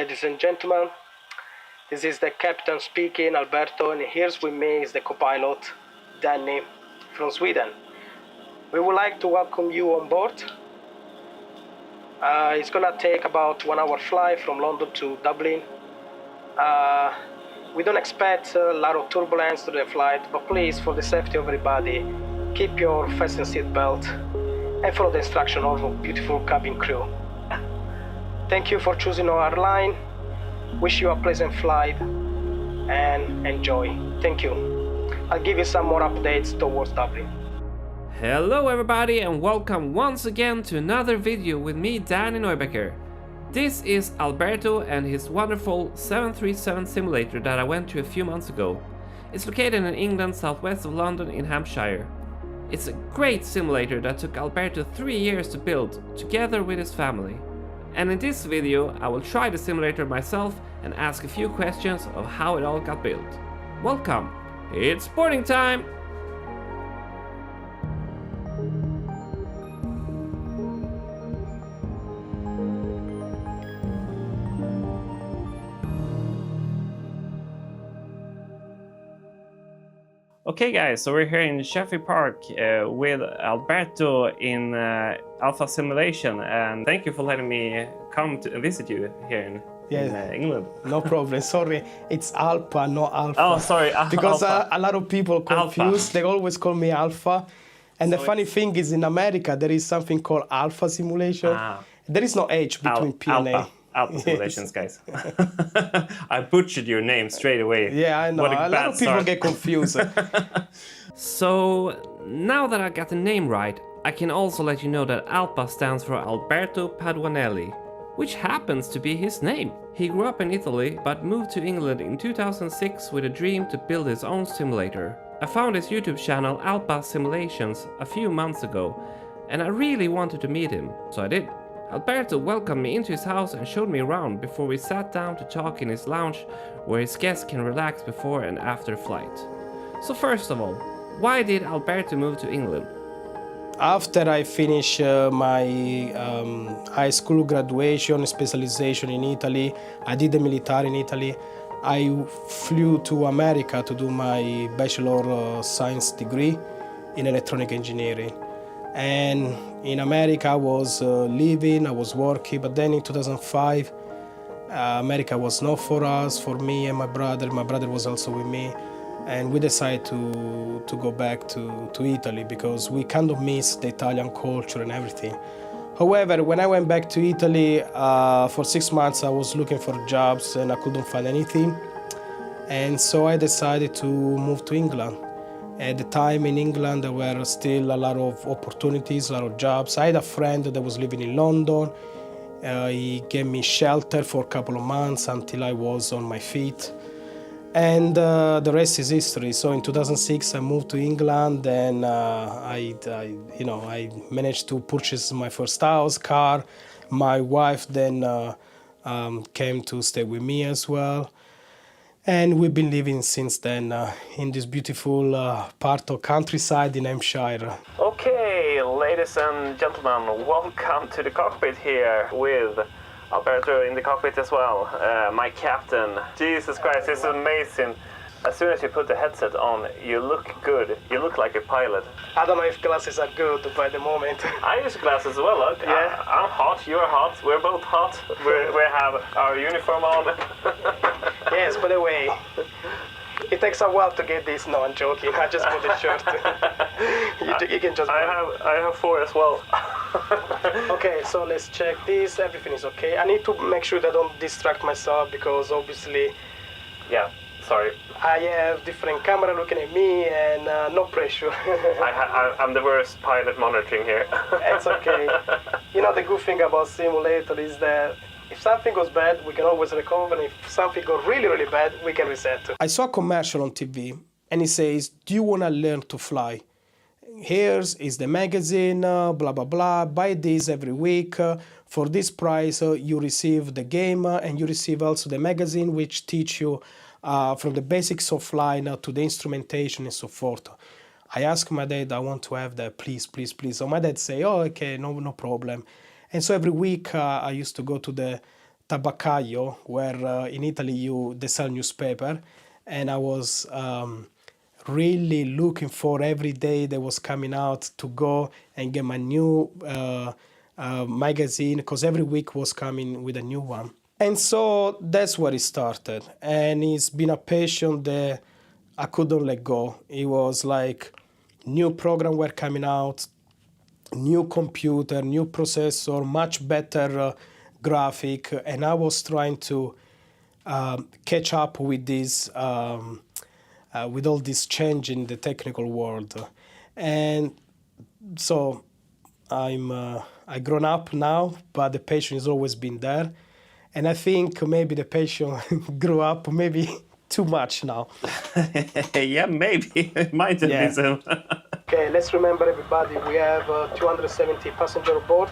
Ladies and gentlemen, this is the captain speaking, Alberto, and here with me is the co-pilot, Danny, from Sweden. We would like to welcome you on board. It's gonna take about 1 hour flight from London to Dublin. We don't expect a lot of turbulence to the flight, but please, for the safety of everybody, keep your fasten seat belt and follow the instruction of our beautiful cabin crew. Thank you for choosing our airline. Wish you a pleasant flight and enjoy. Thank you. I'll give you some more updates towards Dublin. Hello everybody and welcome once again to another video with me, Danny Neubecker. This is Alberto and his wonderful 737 simulator that I went to a few months ago. It's located in England, southwest of London in Hampshire. It's a great simulator that took Alberto 3 years to build, together with his family. And in this video I will try the simulator myself and ask a few questions of how it all got built. Welcome! It's boarding time! Okay guys, so we're here in Sheffield Park with Alberto in Alpha Simulation, and thank you for letting me come to visit you here in England. No problem, sorry, it's Alpha, not Alpha. Oh, sorry, because Alpha. A lot of people confused, Alpha. They always call me Alpha. And so the funny thing is, in America there is something called Alpha Simulation. There is no H between P and A. Alpha Simulations, guys. I butchered your name straight away. Yeah, I know. A lot of people get confused. So, now that I got the name right, I can also let you know that Alpha stands for Alberto Paduanelli, which happens to be his name. He grew up in Italy, but moved to England in 2006 with a dream to build his own simulator. I found his YouTube channel Alpha Simulations a few months ago, and I really wanted to meet him, so I did. Alberto welcomed me into his house and showed me around before we sat down to talk in his lounge where his guests can relax before and after flight. So first of all, why did Alberto move to England? After I finished my high school graduation, specialization in Italy, I did the military in Italy. I flew to America to do my Bachelor of Science degree in electronic engineering. And in America I was living, I was working, but then in 2005 America was not for us, for me and my brother. My brother was also with me, and we decided to go back to Italy because we kind of miss the Italian culture and everything. However, when I went back to Italy, for 6 months I was looking for jobs and I couldn't find anything, and so I decided to move to England. At the time in England there were still a lot of opportunities, a lot of jobs. I had a friend that was living in London. He gave me shelter for a couple of months until I was on my feet. And the rest is history. So in 2006 I moved to England, and I managed to purchase my first house, car. My wife then came to stay with me as well. And we've been living since then in this beautiful part of countryside in Hampshire. Okay, ladies and gentlemen, welcome to the cockpit here with Alberto in the cockpit as well, my captain. Jesus Christ, it's amazing. As soon as you put the headset on, you look good. You look like a pilot. I don't know if glasses are good by the moment. I use glasses as well, look. Yeah. I'm hot, you're hot, we're both hot. We have our uniform on. Yes, by the way, it takes a while to get this. No, I'm joking. I just bought the shirt. you can just I have 4 as well. Okay, so let's check this. Everything is okay. I need to make sure that I don't distract myself because obviously... Yeah, sorry. I have different camera looking at me and no pressure. I'm the worst pilot monitoring here. It's okay. You know, the good thing about simulator is that if something goes bad, we can always recover, and if something goes really, really bad, we can reset. I saw a commercial on TV, and it says, do you want to learn to fly? Here's is the magazine, blah, blah, blah, buy this every week. For this price, you receive the game, and you receive also the magazine, which teach you from the basics of flying to the instrumentation and so forth. I asked my dad, I want to have that, please, please, please. So my dad say, oh, okay, no problem. And so every week I used to go to the tabaccaio, where in Italy they sell newspaper, and I was really looking for every day that was coming out to go and get my new magazine, because every week was coming with a new one. And so that's where it started, and it's been a passion that I couldn't let go. It was like new program were coming out, new computer, new processor, much better graphic, and I was trying to catch up with this, with all this change in the technical world, and so I grown up now, but the passion has always been there, and I think maybe the passion grew up maybe too much now. Yeah, maybe. It might have been so. Okay, let's remember everybody, we have 270 passengers aboard.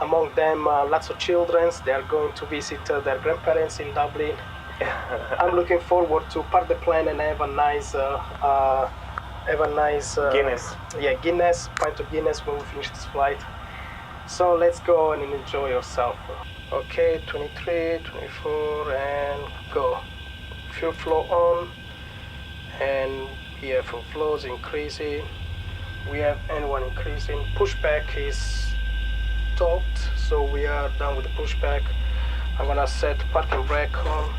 Among them, lots of children. They are going to visit their grandparents in Dublin. I'm looking forward to park the plane and have a nice Guinness. Yeah, Guinness, pint of Guinness when we finish this flight. So let's go and enjoy yourself. Okay, 23, 24, and go. Fuel flow on, and yeah, fuel flow is increasing. We have N1 increasing. Pushback is stopped, so we are done with the pushback. I'm gonna set parking brake on,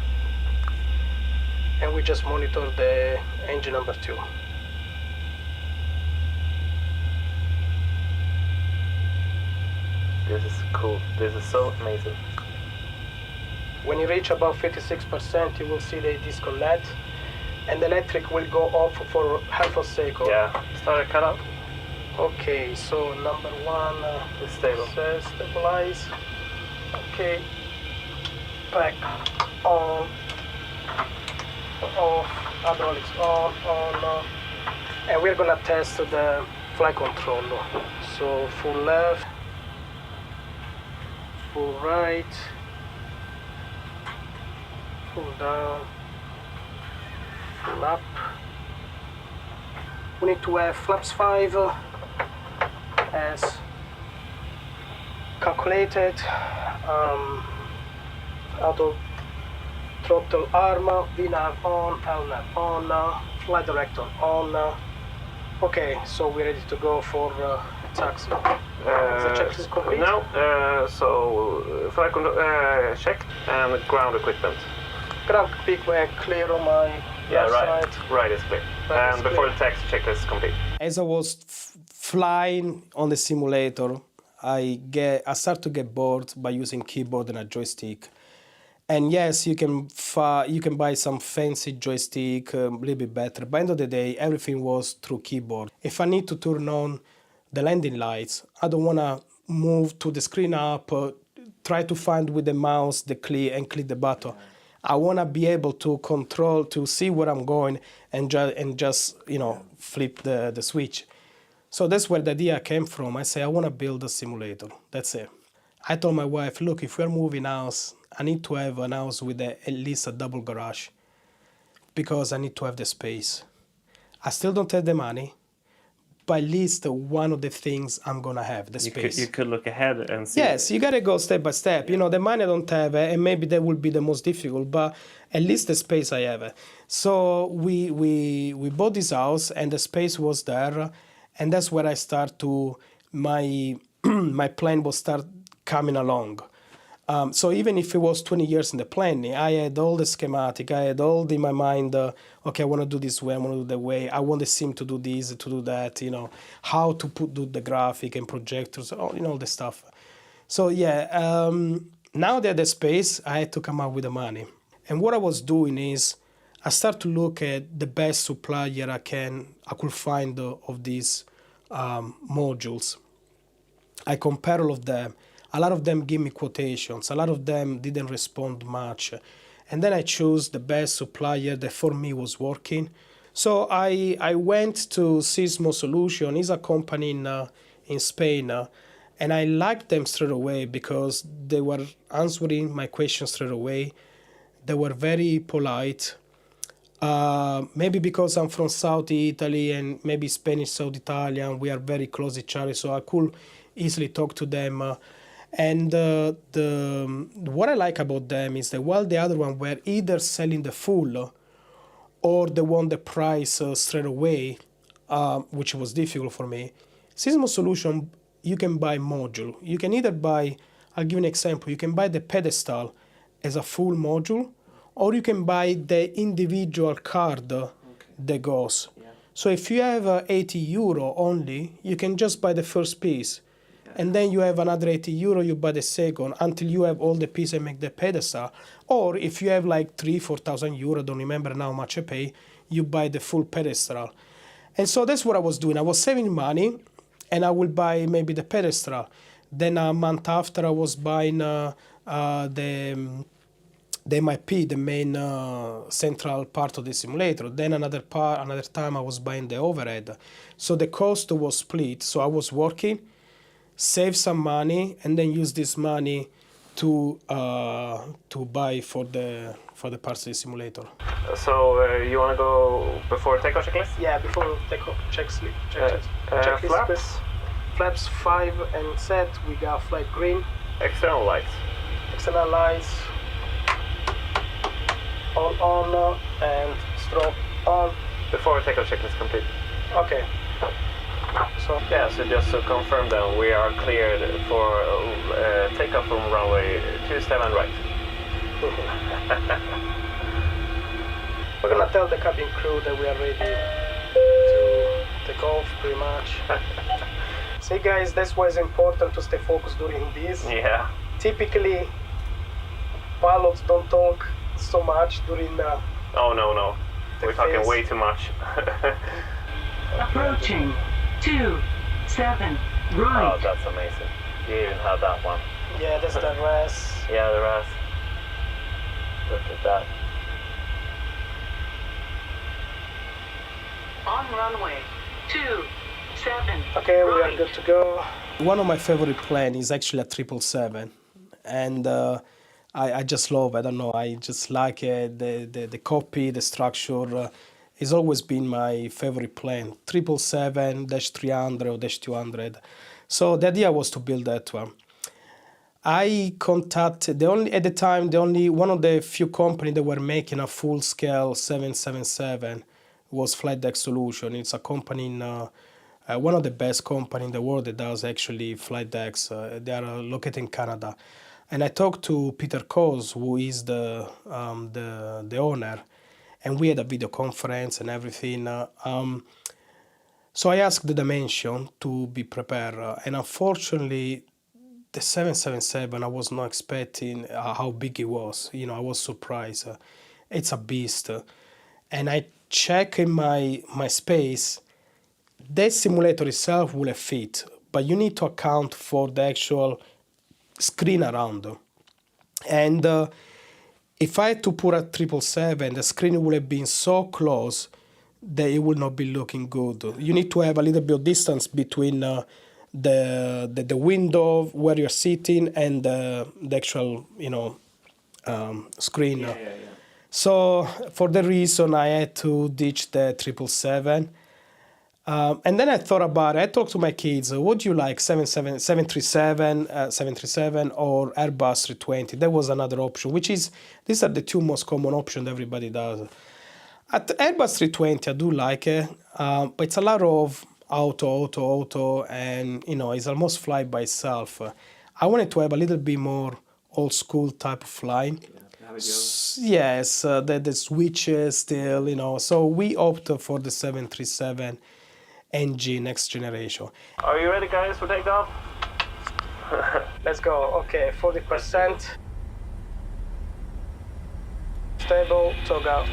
and we just monitor the engine number 2. This is cool. This is so amazing. When you reach about 56%, you will see the disconnect, and the electric will go off for half a second. Yeah, start a cutout. Okay, so number 1 It's stable. says stabilize. Okay, back on, off, hydraulics on, and we're gonna test the flight control. So full left, full right, full down, full up. We need to have flaps 5 as calculated. Auto throttle arm, VNAV on, LNAV on, flight director on. Okay, so we're ready to go for taxi. The checklist complete? No, so flight control checked and ground equipment. Ground peak clear on my left right. side. Right is clear. Right is And before clear. the taxi checklist is complete. As I was flying on the simulator, I start to get bored by using keyboard and a joystick. And yes, you can buy some fancy joystick, a little bit better. By the end of the day, everything was through keyboard. If I need to turn on the landing lights, I don't want to move to the screen up, try to find with the mouse the click and click the button. I want to be able to control, to see where I'm going, and just flip the switch. So that's where the idea came from. I say, I want to build a simulator. That's it. I told my wife, look, if we're moving house, I need to have an house with at least a double garage, because I need to have the space. I still don't have the money, but at least one of the things I'm going to have, the space. You could look ahead and see. Yes, you got to go step by step. You know, the money I don't have, and maybe that will be the most difficult, but at least the space I have. So we bought this house, and the space was there, and that's where I start to, my plan will start coming along. So even if it was 20 years in the planning, I had all the schematic, I had all in my mind, okay, I want to do this way, I want to do that way, I want the sim to do this, to do that, how to do the graphic and projectors, all the stuff. So yeah, now that the space, I had to come up with the money. And what I was doing is, I start to look at the best supplier I could find of these modules. I compare all of them. A lot of them give me quotations. A lot of them didn't respond much. And then I chose the best supplier that for me was working. So I went to Sismo Solution. It's a company in Spain. And I liked them straight away because they were answering my questions straight away. They were very polite. Maybe because I'm from South Italy and maybe Spanish South Italian, we are very close to each other, so I could easily talk to them. And what I like about them is that while the other one were either selling the full or they want the price straight away, which was difficult for me, Sysmo Solution, you can buy module. You can either buy, I'll give you an example, you can buy the pedestal as a full module, or you can buy the individual card that goes. Yeah. So if you have €80 only, you can just buy the first piece. And then you have another €80, you buy the second until you have all the pieces and make the pedestal. Or if you have like 3,000-4,000 euro, don't remember now how much I pay, you buy the full pedestal. And so that's what I was doing. I was saving money and I will buy maybe the pedestal. Then a month after I was buying the MIP, the main central part of the simulator. Then another time I was buying the overhead. So the cost was split. So I was working, save some money, and then use this money to buy for the parts of the simulator. So you want to go before takeoff checklist? Yeah, before takeoff checklist. Flaps? Flaps 5 and set. We got flight green. External lights. External lights. On and strobe on. Before takeoff checklist complete. Okay. So Yeah, so just to confirm then, we are cleared for takeoff from runway 27 right. we're gonna tell the cabin crew that we are ready to take off, pretty much. See, guys, that's why it's important to stay focused during this. Yeah. Typically, pilots don't talk so much during the. Oh no. We're talking phase. way too much. Approaching 27 Oh, right. that's amazing. You even have that one. Yeah, that's the rest. Yeah, the rest. Look at that. On runway 27 Okay, we are right. good to go. One of my favorite planes is actually a 777, and I just love. I don't know. I just like the copy, the structure. It's always been my favorite plane. 777-300 or -200. So the idea was to build that one. I contacted at the time one of the few companies that were making a full-scale 777 was Flight Deck Solution. It's a company in one of the best company in the world that does actually flight decks. They are located in Canada. And I talked to Peter Coase, who is the owner, and we had a video conference and everything. So I asked the dimension to be prepared, and unfortunately, the 777, I was not expecting how big it was. You know, I was surprised. It's a beast. And I check in my space, that simulator itself will fit, but you need to account for the actual screen around. And if I had to put a 777, the screen would have been so close that it will not be looking good. You need to have a little bit of distance between the window where you're sitting and the actual, screen. Yeah. So for the reason, I had to ditch the 777. And then I thought about it. I talked to my kids. What do you like, 737 or Airbus 320? That was another option, these are the two most common options everybody does. At Airbus 320, I do like it, but it's a lot of auto, and it's almost fly by itself. I wanted to have a little bit more old school type of flying. Yes, the switches still, So we opted for the 737 NG next generation. Are you ready, guys, for takeoff? Let's go. Okay, 40%. Stable, toggle.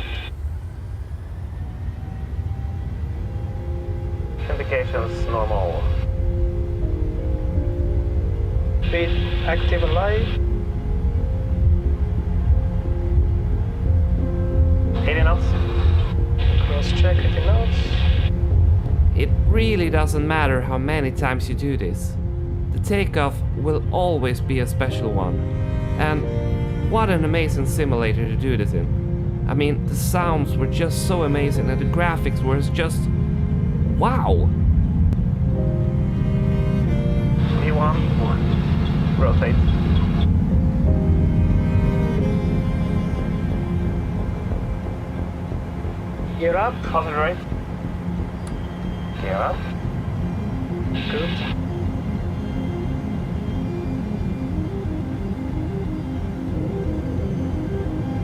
Indications normal. Speed active and live. 80 knots. Cross check 80 knots. It really doesn't matter how many times you do this. The takeoff will always be a special one. And what an amazing simulator to do this in. I mean, the sounds were just so amazing and the graphics were just wow. V1. rotate. Gear up. Concentrate. Gear up. Good.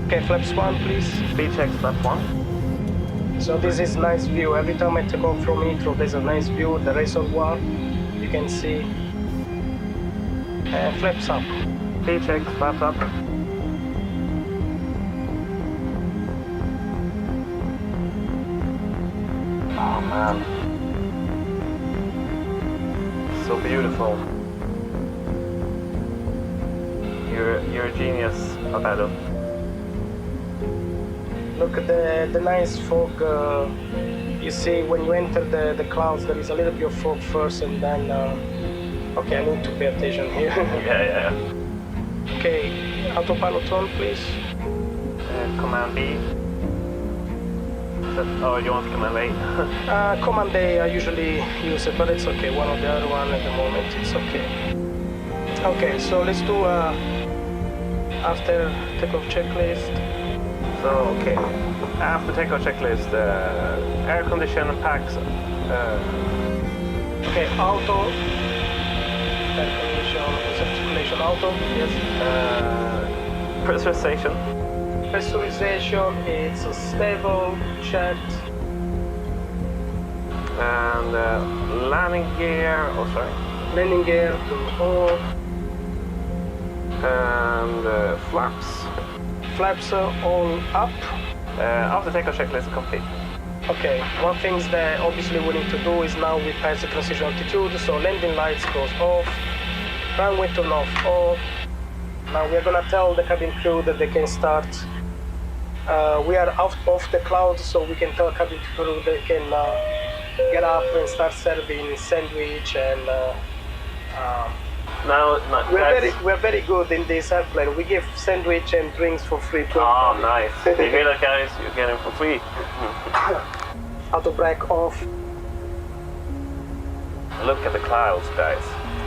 Okay, flaps 1, please. Speed check, flaps 1. So this is nice view. Every time I take off from Heathrow, there's a nice view. The reservoir, you can see. And flaps up. Speed check, flaps up. Oh man. So beautiful. You're a genius, Alberto. Look at the nice fog. You see, when you enter the clouds, there is a little bit of fog first, and then. Okay, I need to pay attention here. Yeah. Okay, autopilot on, please. Command B. Oh, you want Command A? Command A, I usually use it, but it's okay. One or the other one at the moment, it's okay. Okay, so let's do after takeoff checklist. So, okay. After takeoff checklist, air condition packs. Okay, auto. Air condition, circulation auto, yes. Pressurization. Pressurization, it's stable, checked. And landing gear, Landing gear to off. And flaps. Flaps all up. After takeoff checklist complete. Okay, one thing that obviously we need to do is now we pass the transition altitude, so landing lights goes off, runway turn off. Now we are gonna tell the cabin crew that they can start. We are off the cloud, so we can tell cabin crew they can get up and start serving sandwich and. We're very good in this airplane. We give sandwich and drinks for free. Oh, nice. You hear that, guys? You get them for free. Auto brake off. Look at the clouds, guys.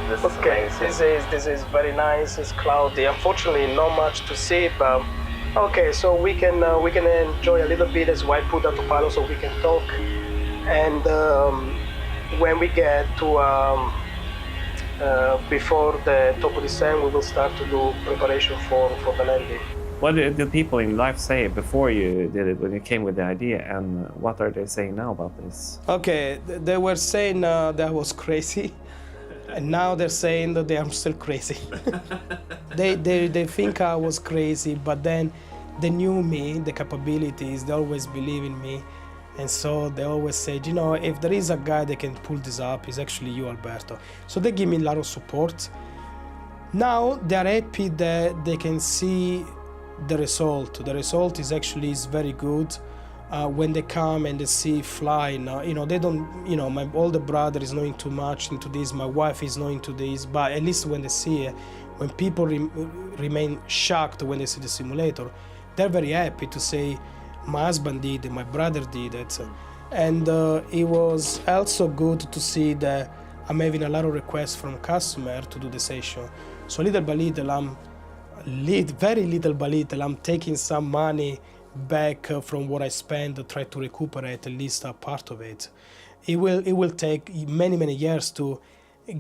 This is amazing. This is very nice. It's cloudy. Unfortunately, not much to see, but okay. So we can enjoy a little bit as well. Put autopilot so we can talk. And when we get to before the top of the descent, we will start to do preparation for the landing. What did the people in life say before you did it, when you came with the idea, and what are they saying now about this? Okay, they were saying that I was crazy, and now they're saying that they are still crazy. they think I was crazy, but then they knew me, the capabilities, they always believe in me. And so they always said, you know, if there is a guy that can pull this up, it's actually you, Alberto. So they give me a lot of support. Now they're happy that they can see the result. The result is very good. When they come and they see flying, you know, they don't, you know, my older brother is not into much into this, my wife is not into this, but at least when they see it, when people remain shocked when they see the simulator, they're very happy to say, my husband did it, my brother did it. And it was also good to see that I'm having a lot of requests from customers to do the session. So little by little, very little by little, I'm taking some money back from what I spent, try to recuperate at least a part of it. It will take many years to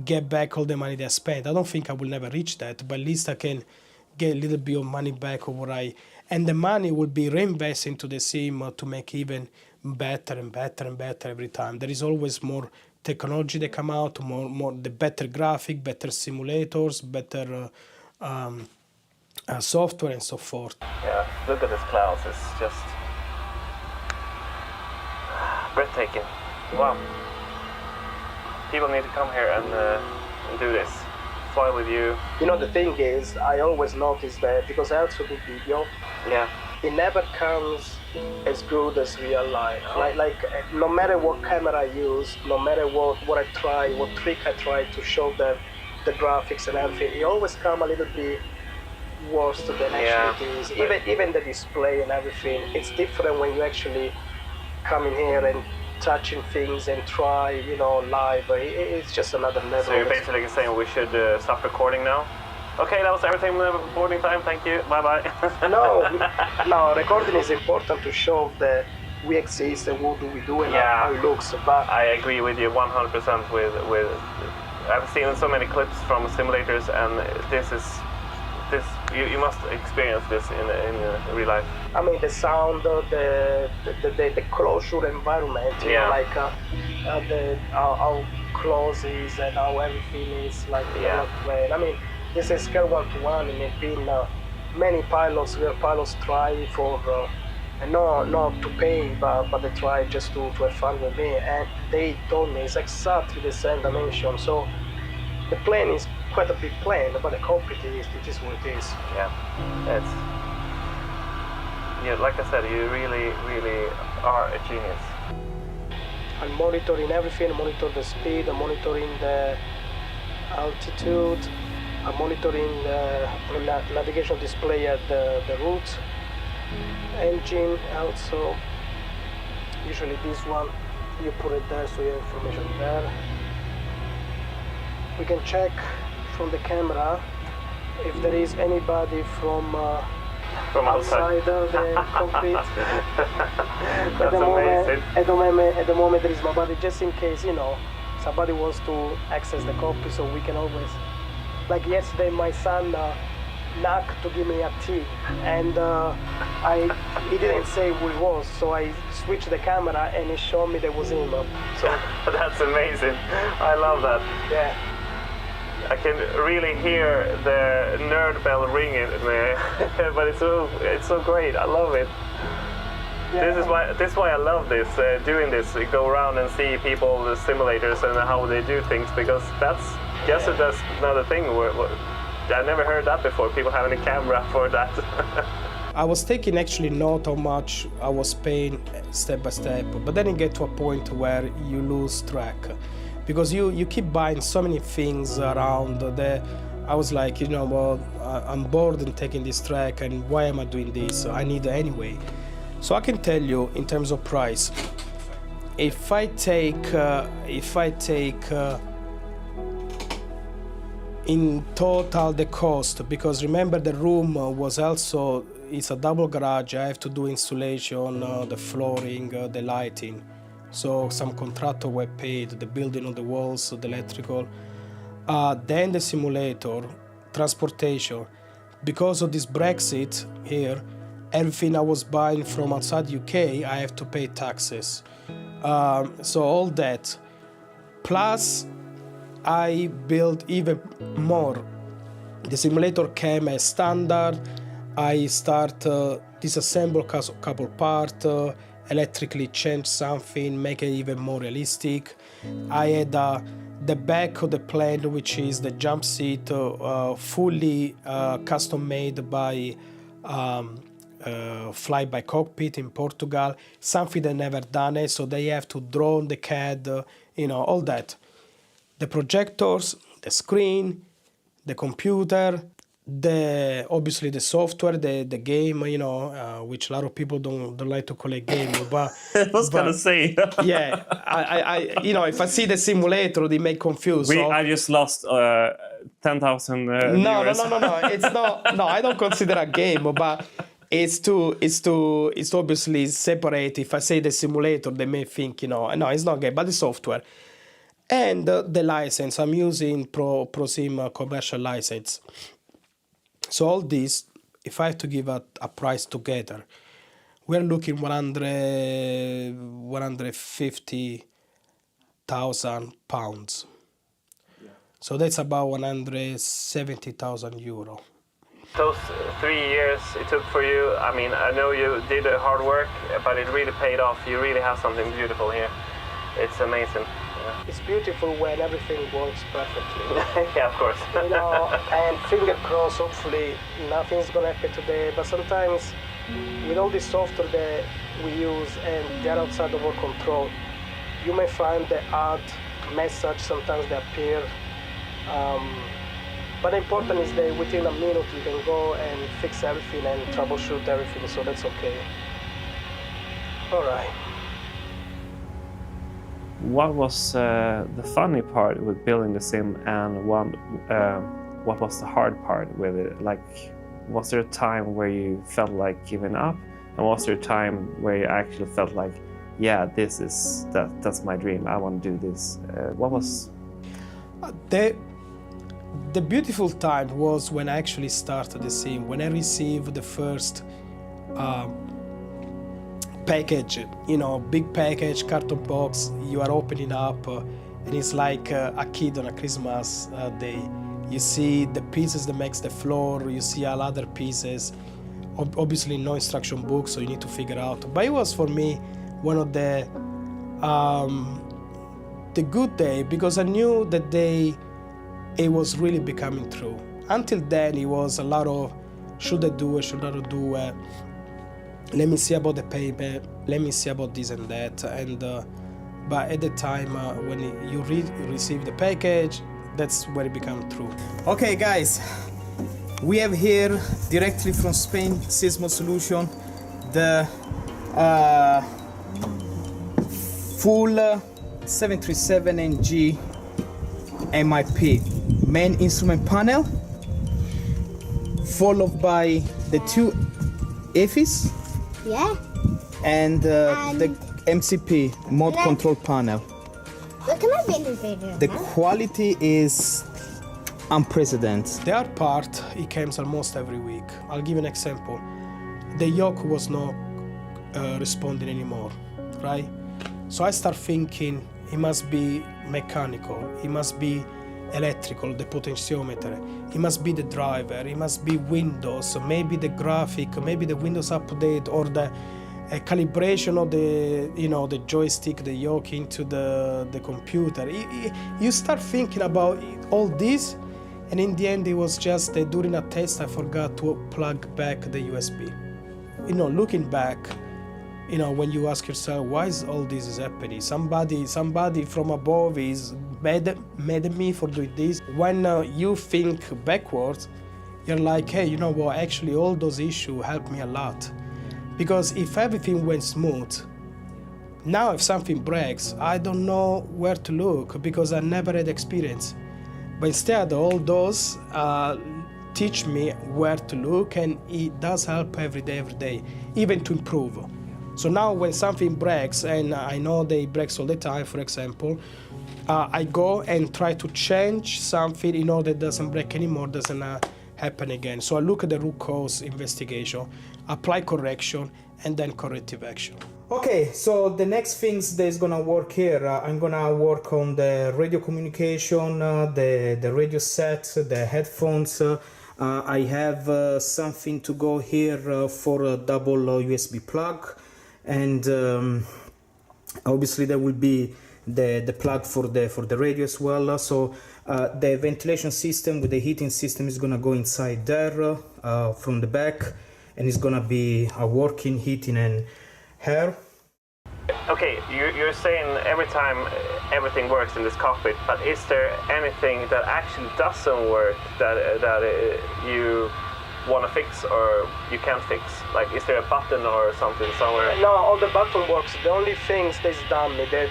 get back all the money that I spent. I don't think I will never reach that, but at least I can get a little bit of money back of what and the money will be reinvested into the sim to make even better and better every time. There is always more technology that come out, more the better graphic, better simulators, better software and so forth. Yeah, look at this clouds. It's just breathtaking. Wow. People need to come here and do this. Fly with you. You know, the thing is, I always notice that because I also do video, it never comes as good as real life. Like no matter what camera I use, no matter what I try, what trick I try to show the graphics and everything, it always comes a little bit worse than actually it is. Even the display and everything, it's different when you actually come in here and touching things and try, you know, live. It's just another level. So you're basically saying we should stop recording now? Okay, that was everything for boarding time. Thank you. Bye-bye. No, recording is important to show that we exist and what do we do and Yeah. how it looks. But I agree with you 100% with I've seen so many clips from simulators, and this you must experience this in real life. I mean, the sound, the closure environment, you know, like how close is and how everything is like. Yeah. Well, I mean, this is scale 1 to 1, and it's been many real pilots try for, not to pay, but they try just to have fun with me, and they told me it's exactly the same dimension. So the plane is quite a big plane, but the cockpit it is what it is. Yeah, it's like I said, you really are a genius. I'm monitoring everything. I monitor the speed. I'm monitoring the altitude. I'm monitoring the navigation display at the route. Engine also. Usually this one, you put it there so you have information there. We can check from the camera if there is anybody from outside the cockpit. That's amazing. At the moment there is nobody, just in case, you know, somebody wants to access the cockpit, so we can always, like yesterday my son knocked to give me a tea, and he didn't say who he was, so I switched the camera and he showed me there was him. So That's amazing. I love that. yeah. I can really hear the nerd bell ringing, but it's so great. I love it. Yeah. This is why I love this, doing this. Go around and see people, the simulators, and how they do things, because that's another thing. I never heard that before. People having a camera for that. I was taking actually note how much I was paying step by step, but then you get to a point where you lose track, because you keep buying so many things around there. I was like, you know, well, I'm bored in taking this track, and why am I doing this? I need it anyway. So I can tell you in terms of price, if I take in total the cost, because remember the room was also, it's a double garage. I have to do insulation, the flooring, the lighting. So some contractor were paid, the building on the walls, the electrical. Then the simulator, transportation. Because of this Brexit here, everything I was buying from outside UK, I have to pay taxes. So all that. Plus, I built even more. The simulator came as standard. I start disassemble a couple parts, electrically change something, make it even more realistic. I had the back of the plane, which is the jump seat, fully custom made by Fly by Cockpit in Portugal. Something they never done it, so they have to draw on the CAD, all that. The projectors, the screen, the computer, obviously the software, the game, which a lot of people don't like to call it game, but I was gonna say. yeah, I if I see the simulator, they may confuse. I just lost 10,000 No, viewers. no. It's not. No, I don't consider a game, but it's obviously separate. If I say the simulator, they may think, no, it's not game, but the software. And the license, I'm using ProSim commercial license. So all this, if I have to give a price together, we're looking 150,000 pounds. Yeah. So that's about 170,000 euro. Those 3 years it took for you, I mean, I know you did hard work, but it really paid off. You really have something beautiful here. It's amazing. It's beautiful when everything works perfectly. Yeah, of course. And finger crossed, hopefully nothing's gonna happen today. But sometimes with all the software that we use and they're outside of our control, you may find the odd message, sometimes they appear. But the important is that within a minute you can go and fix everything and troubleshoot everything, so that's okay. All right. What was the funny part with building the sim, and what was the hard part with it? Like, was there a time where you felt like giving up? And was there a time where you actually felt like, yeah, that's my dream, I want to do this? What was... The beautiful time was when I actually started the sim, when I received the first package, big package, carton box, you are opening up, and it's like a kid on a Christmas day. You see the pieces that makes the floor, you see all other pieces, obviously no instruction book, so you need to figure out. But it was for me one of the good day, because I knew that it was really becoming true. Until then, it was a lot of should I do it, should I not do it, let me see about the payment, let me see about this and that. And but at the time when you receive the package, that's where it becomes true. Okay guys, we have here directly from Spain, Sismo Solution, the full 737NG MIP main instrument panel, followed by the two EFIs, Yeah. and the MCP mode control panel. Look at my baby video. The quality is unprecedented. The hard part, it comes almost every week. I'll give you an example. The yoke was not responding anymore, right? So I start thinking it must be mechanical, it must be electrical, the potentiometer, it must be the driver, it must be Windows, so maybe the graphic, maybe the Windows update, or the calibration of the joystick, the yoke into the computer. You start thinking about all this, and in the end it was just during a test I forgot to plug back the USB. Looking back, when you ask yourself, why is all this is happening? Somebody from above is mad at me for doing this. When you think backwards, you're like, hey, you know what, actually all those issues helped me a lot. Because if everything went smooth, now if something breaks, I don't know where to look because I never had experience. But instead, all those teach me where to look, and it does help every day, even to improve. So now when something breaks, and I know they breaks all the time, for example, I go and try to change something in order it doesn't break anymore, doesn't happen again. So I look at the root cause investigation, apply correction, and then corrective action. Okay, so the next things that is gonna work here, I'm gonna work on the radio communication, the radio set, the headphones. I have something to go here for a double USB plug, and obviously there will be the plug for the radio as well. So the ventilation system with the heating system is gonna go inside there from the back, and it's gonna be a working heating and air. Okay, you're saying every time everything works in this cockpit, but is there anything that actually doesn't work that you want to fix or you can't fix? Like, is there a button or something somewhere? No, all the button works. The only things that's done, the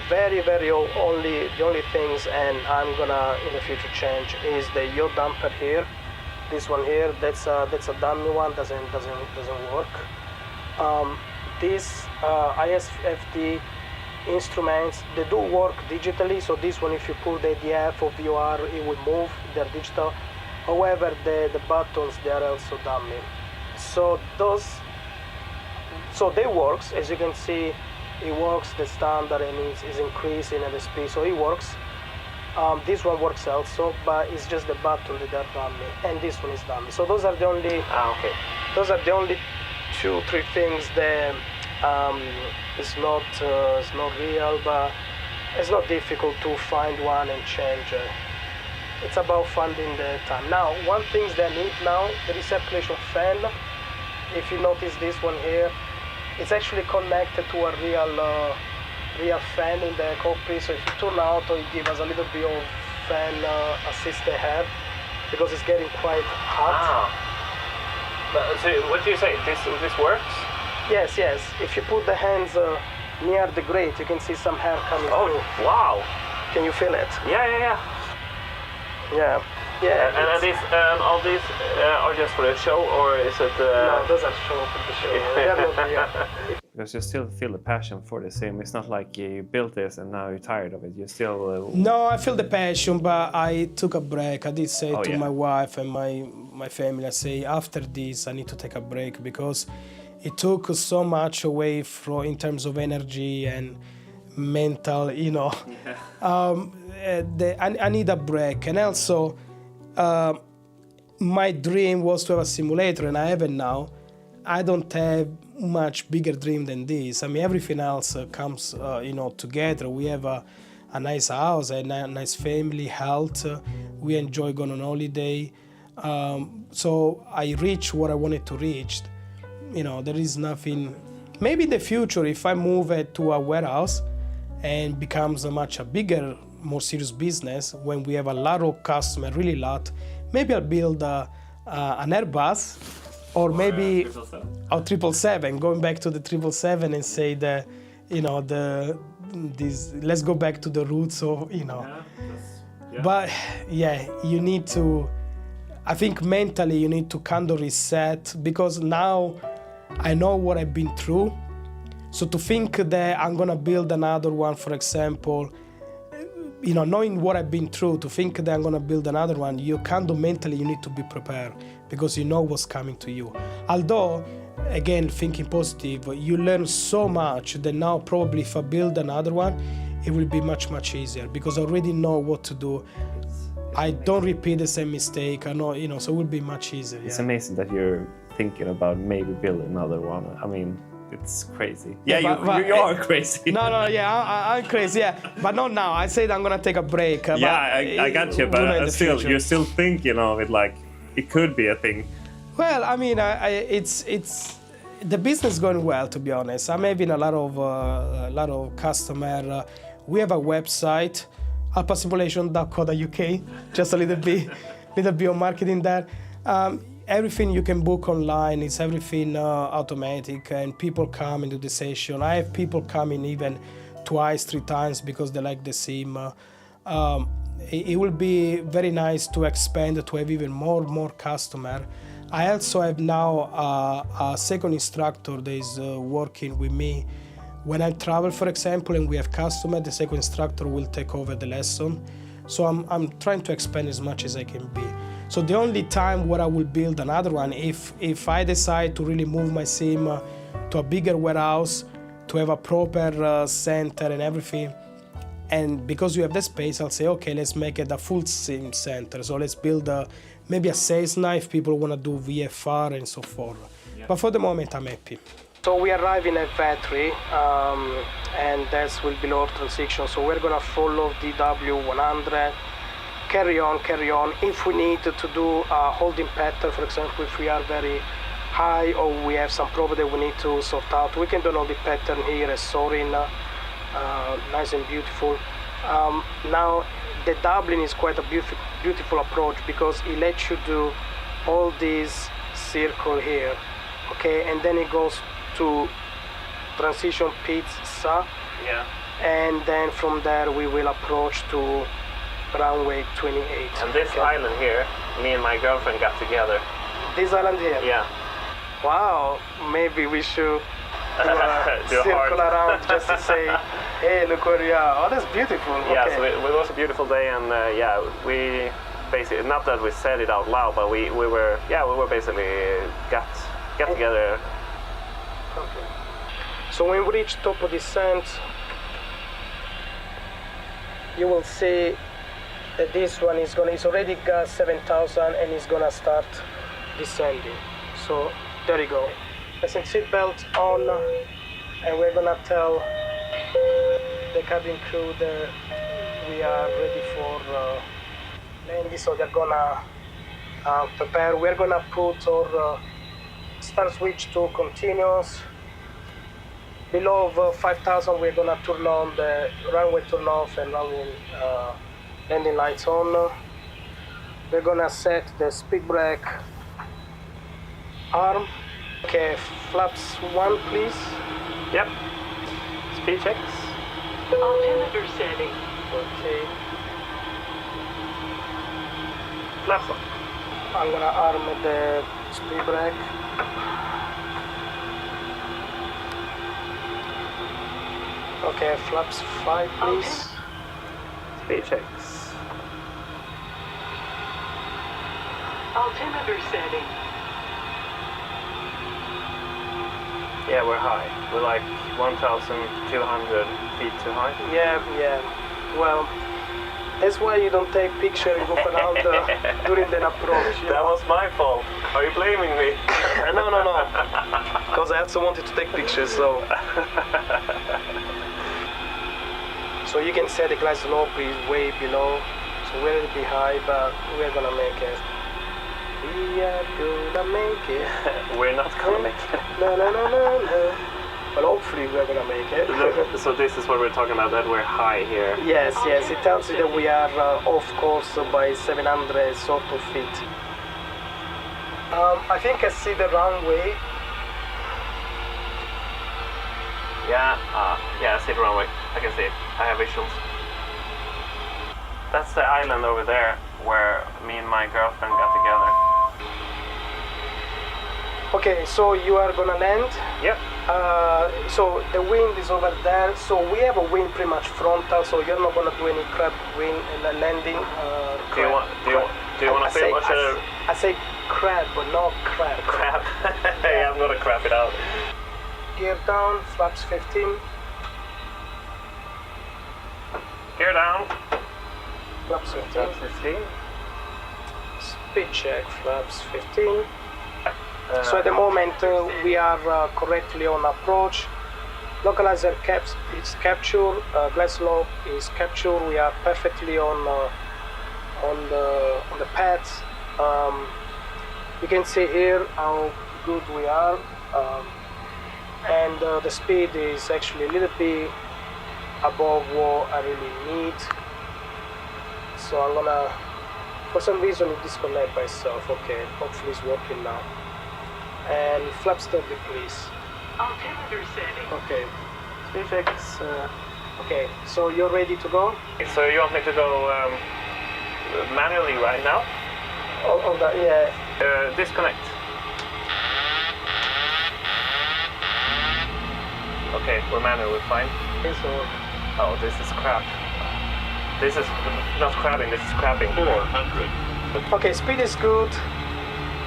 only things, and I'm gonna in the future change, is the yaw damper here. This one here, that's a dummy one, doesn't work. These ISFD instruments, they do work digitally. So this one, if you pull the ADF or VOR, it will move. They're digital. However, the buttons, they are also dummy. So they works. As you can see, it works the standard, and is increasing at the speed. So it works. This one works also, but it's just the button that are dummy, and this one is dummy. So those are the only. Okay. Those are the only 2-3 things that it's not real, but it's not difficult to find one and change. It's about finding the time. Now, one thing that I need now, the recirculation fan. If you notice this one here, it's actually connected to a real fan in the cockpit. So if you turn out, it gives us a little bit of fan assisted air because it's getting quite hot. So what do you say? This works? Yes. If you put the hands near the grate, you can see some hair coming through. Wow! Can you feel it? Yeah. Yeah. Yeah, And these all these are just for the show, or is it? no, it doesn't show for the show. They're not here. Because you still feel the passion for the sim. It's not like you built this and now you're tired of it. You still. No, I feel the passion, but I took a break. I did say Oh, to yeah. my wife and my family, I say after this I need to take a break because it took so much away from in terms of energy and mental, you know. I need a break, and also my dream was to have a simulator, and I have it now. I don't have much bigger dream than this. I mean, everything else comes, together. We have a nice house, a nice family, health. We enjoy going on holiday. So I reached what I wanted to reach. You know, there is nothing. Maybe in the future, if I move it to a warehouse and becomes a much bigger, more serious business, when we have a lot of customers, really lot, maybe I'll build an Airbus. Or maybe a 777, going back to the 777 and say that, let's go back to the roots of, Yeah. But yeah, you need to, I think mentally you need to kind of reset because now I know what I've been through. So to think that I'm gonna build another one, for example, knowing what I've been through, to think that I'm gonna build another one, you kind of mentally you need to be prepared because you know what's coming to you. Although, again, thinking positive, you learn so much that now probably if I build another one, it will be much, much easier because I already know what to do. I don't repeat the same mistake. I know, so it will be much easier. It's Yeah. amazing that you're thinking about maybe building another one. I mean, it's crazy. Yeah, but you are crazy. No, yeah, I'm crazy, yeah. But not now. I said I'm gonna take a break. Yeah, I got you, but in the still, future. you're still thinking of it like it could be a thing. Well, I mean, it's the business is going well, to be honest. I'm having a lot of customer. We have a website, alpasimulation.co.uk. Just a little bit of marketing there. Everything you can book online. It's everything automatic, and people come and do the session. I have people coming even twice, 3 times because they like the sim. It will be very nice to expand to have even more customer. I also have now a second instructor that is working with me. When I travel, for example, and we have customer, the second instructor will take over the lesson. So I'm trying to expand as much as I can be. So the only time where I will build another one, if I decide to really move my sim to a bigger warehouse, to have a proper center and everything, and because you have the space, I'll say, okay, let's make it a full sim center. So let's build maybe a sales knife. People want to do VFR and so forth. Yeah. But for the moment, I'm happy. So we arrive in a factory, and that will be our transition. So we're gonna follow DW100. Carry on. If we need to do a holding pattern, for example, if we are very high or we have some problem that we need to sort out, we can do an holding pattern here as soaring, nice and beautiful. Now, the Dublin is quite a beautiful approach because it lets you do all this circle here, okay, and then it goes to transition pizza, Yeah. and then from there we will approach to runway 28. And this island here, me and my girlfriend got together. This island here? Yeah. Wow, maybe we should do a Do a circle heart. around just to say, hey, look where we are. Oh, that's beautiful. Yeah, Okay. so it was a beautiful day, and we basically, not that we said it out loud, but we were basically got together. Okay. So when we reach top of descent, you will see that this one is already got 7,000 and it's gonna start descending. So there you go. Pressing seatbelt on, and we're gonna tell the cabin crew that we are ready for landing. So they're gonna prepare. We're gonna put our start switch to continuous. Below 5,000, we're gonna turn on the runway turn off and runway landing lights on. We're gonna set the speed brake arm. Okay, flaps 1, please. Yep. Speed checks. Altimeter setting. Okay. flaps on. I'm gonna arm the speed brake. Okay, flaps 5 please. Speed checks. Altimeter setting. Yeah, we're high. We're like 1,200 feet too high. Yeah. Well, that's why you don't take picture and look around during the approach. You That know? was my fault. Are you blaming me? No. Because I also wanted to take pictures, so. So you can say the glass slope is way below, so we're a little bit high, but we're gonna make it. We are gonna make it. We're not gonna make it. No. Well, hopefully we're gonna make it. So this is what we're talking about, that we're high here. Yes, it tells you that we are off course by 700 sort of feet. I think I see the runway. Yeah, I see the runway. I can see it. I have visuals. That's the island over there where me and my girlfriend got together. Okay, so you are gonna land. Yep. So the wind is over there. So we have a wind pretty much frontal. So you're not gonna do any crab wind landing. Do you want to say what should I say crab, but not crab. crap? Yeah, I'm gonna crap it out. Gear down, flaps 15. Gear down. Flaps 15. That's 15. Speed check, flaps 15. So at the moment we are correctly on approach. Localizer caps is capture. Glass slope is capture. We are perfectly on the path. You can see here how good we are, and the speed is actually a little bit above what I really need. So I'm gonna, for some reason it disconnect by itself. Okay, hopefully it's working now. And flaps 30 please. Altimeter setting. Okay. Speed checks. Okay, so you're ready to go? So you want me to go manually right now? On that, yeah. Disconnect. Okay, we're manual, we're fine. Okay, so Oh, this is crap. This is not crabbing, this is crabbing. 400, okay, speed is good.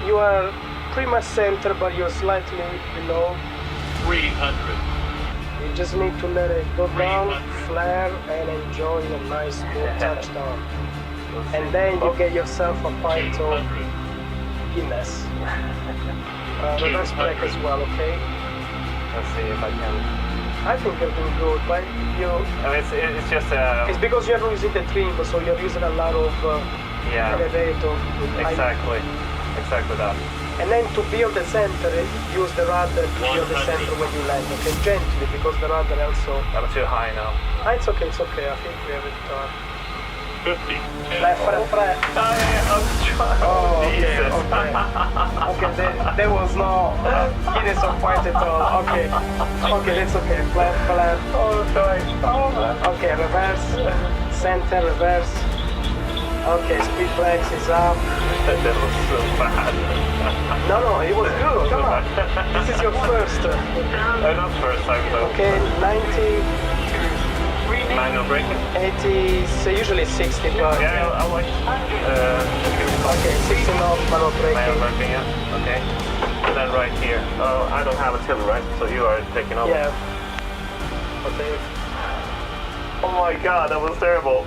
You are pretty much center, but you're slightly below. 300, You just need to let it go down, flare, and enjoy a nice smooth touchdown. And then you get yourself a pint of 800, Guinness. Reverse brake as well, okay? Let's see if I can. I think you're doing good, but It's just it's because you're using the trim, so you're using a lot of yeah, elevator. exactly that. And then to be on the center, use the rudder to be on the 100. center when you land, okay? Gently, because the rudder also... I'm too high now. Ah, it's okay. I think we have it done. 50, Left, left. I'm trying. Oh, okay, Jesus. okay. There was no Guinness of point at all. Okay, that's okay. Flat. Oh, sorry. Oh, Okay, reverse, center, reverse. Okay, speed brakes is up. that was so bad. No, it was good. Come on. This is your first. Not first time though. Okay, 90, Manual braking. 80, so usually 60, but... Yeah, I'll wait. Okay, 60 knots, manual Manual braking. braking, yeah. Okay. And then right here. Oh, I don't have a tiller, right? So you are taking over. Yeah. Okay. Oh my god, that was terrible.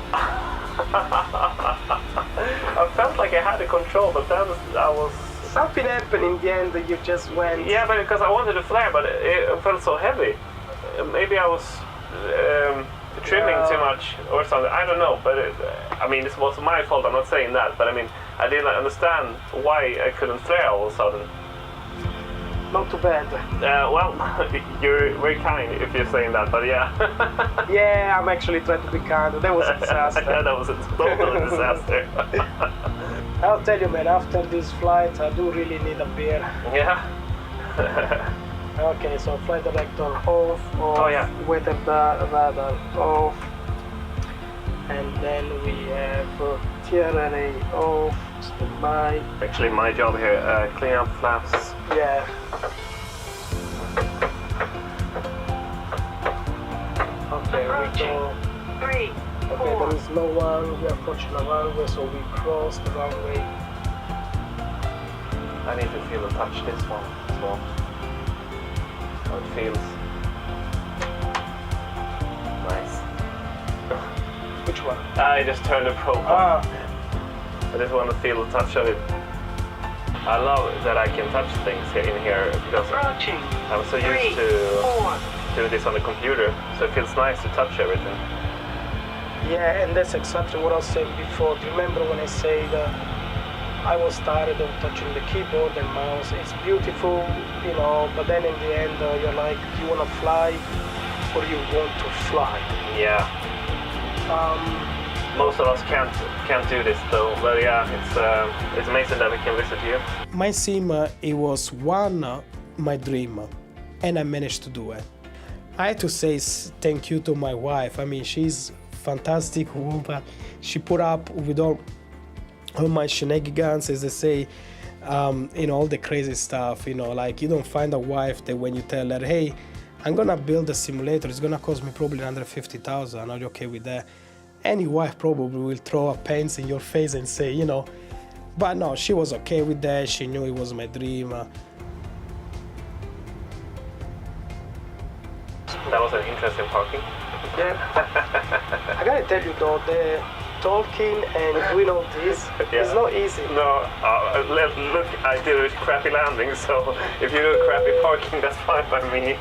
I felt like I had the control, but then I was... Something happened in the end that you just went... Yeah, but because I wanted to flare, but it felt so heavy. Maybe I was trimming too much or something. I don't know, but I mean, it was my fault. I'm not saying that, but I mean, I didn't understand why I couldn't flare all of a sudden. Not too bad. Well, you're very kind if you're saying that, but yeah. Yeah, I'm actually trying to be kind. That was a disaster. Yeah, that was a total disaster. I'll tell you, man, after this flight, I do really need a beer. Yeah. Okay, so flight director off, Oh, yeah. weather radar off, and then we have TRNA off, standby. Actually, my job here, clean up flaps. Yeah. Okay, we go. 3, Okay, 4. there is no one. We are approaching the runway, so we cross the runway. I need to feel and touch this one as well. How it feels. Nice. Which one? I just turned the probe on. Ah, I just want to feel the touch of it. I love that I can touch things here in here because Approaching. I'm so 3, used to 4. doing this on the computer, so it feels nice to touch everything. yeah, and that's exactly what I was saying before. Do you remember when I said I was tired of touching the keyboard and mouse? It's beautiful, you know, but then in the end, you're like, do you want to fly or you want to fly? Yeah. Most of us can't do this though, but yeah, it's amazing that we can visit you. My sim, it was my dream, and I managed to do it. I had to say thank you to my wife. I mean, she's fantastic woman. She put up with all my shenanigans, as they say, all the crazy stuff. Like you don't find a wife that when you tell her, hey, I'm gonna build a simulator, it's gonna cost me probably under 50,000. Are you okay with that? Any wife probably will throw a pants in your face and say, but no, she was okay with that. She knew it was my dream. That was an interesting parking. Yeah. I gotta tell you though, the talking and doing all this is not easy. No, look, I did a crappy landing, so if you do a crappy parking, that's fine by me.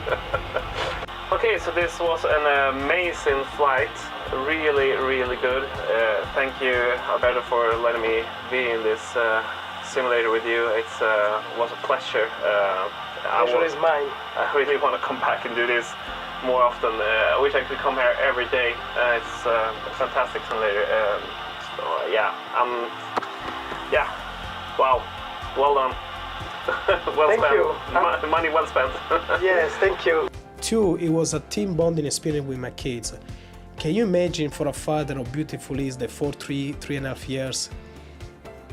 Okay, so this was an amazing flight. Really, really good. Thank you, Alberto, for letting me be in this simulator with you. It was a pleasure. Pleasure is mine. I really want to come back and do this more often. I wish I could come here every day. It's a fantastic simulator. Wow, well done. Well Thank spent. you. Money well spent. Yes, thank you. Two, it was a team bonding experience with my kids. Can you imagine for a father how beautiful is the 3.5 years?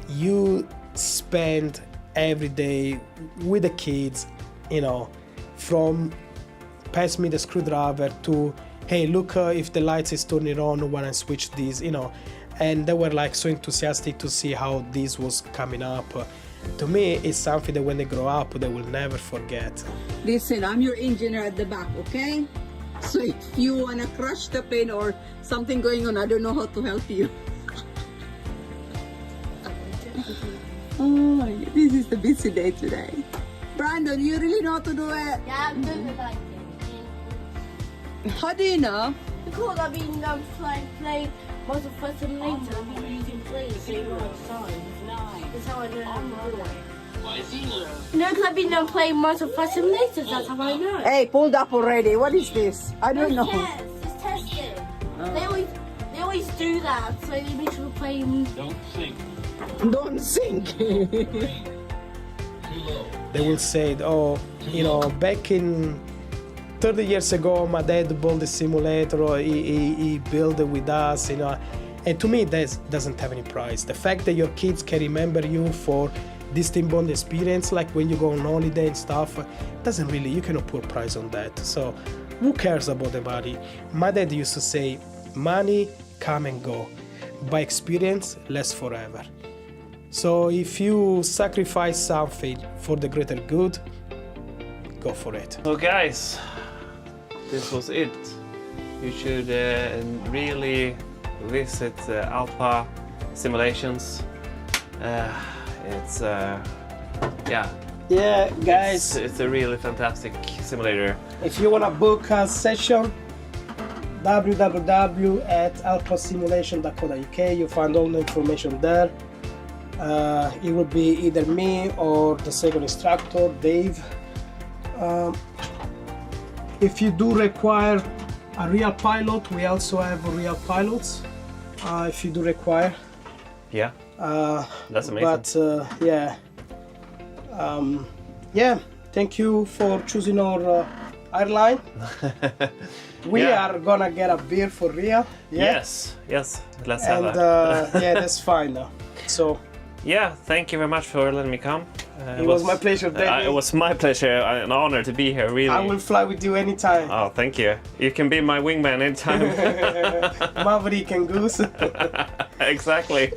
You spend every day with the kids, from pass me the screwdriver to, hey, look if the lights is turning on when I switch these, and they were like so enthusiastic to see how this was coming up. To me, it's something that when they grow up, they will never forget. Listen, I'm your engineer at the back, okay? So if you wanna crush the plane or something going on, I don't know how to help you. Oh, this is a busy day today. Brandon, you really know how to do it? Yeah, I'm doing it like it. How do you know? Because I've been playing most of Flight Simulator. I've been using planes so much time. That's how I know how to do it. No, because I've been playing most of Flight Simulators. That's how I know. Hey, pulled up already. What is this? I don't know. Yes, it's testing. They always do that, so they make sure we're playing. Don't sink. They will say, back in 30 years ago, my dad built the simulator, he built it with us, And to me, that doesn't have any price. The fact that your kids can remember you for this team bond experience, like when you go on holiday and stuff, you cannot put a price on that. So who cares about the money? My dad used to say, money come and go. By experience, lasts forever. So if you sacrifice something for the greater good, go for it. So guys, this was it. You should really visit Alpa Simulations. Yeah, guys, it's a really fantastic simulator. if you want to book a session, www.alpasimulation.co.uk, you find all the information there. It will be either me or the second instructor, Dave. If you do require a real pilot, we also have real pilots. If you do require. Yeah, that's amazing. But thank you for choosing our airline. We Yeah. are gonna get a beer for real. Yeah? Yes, let's have And that. yeah, that's fine though. So Yeah, thank you very much for letting me come. it was my pleasure, David. It was my pleasure, an honor to be here, really. I will fly with you anytime. Oh, thank you. You can be my wingman anytime. Maverick and Goose. Exactly.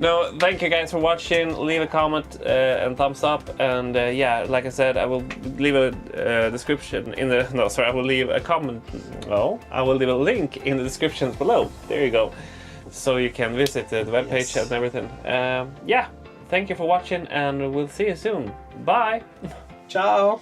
No, thank you guys for watching. Leave a comment and thumbs up. And yeah, like I said, I will leave a description in the. No, sorry, I will leave a comment. No, I will leave a link in the descriptions below. There you go. So you can visit the webpage and everything. Yeah, thank you for watching, and we'll see you soon. Bye. Ciao.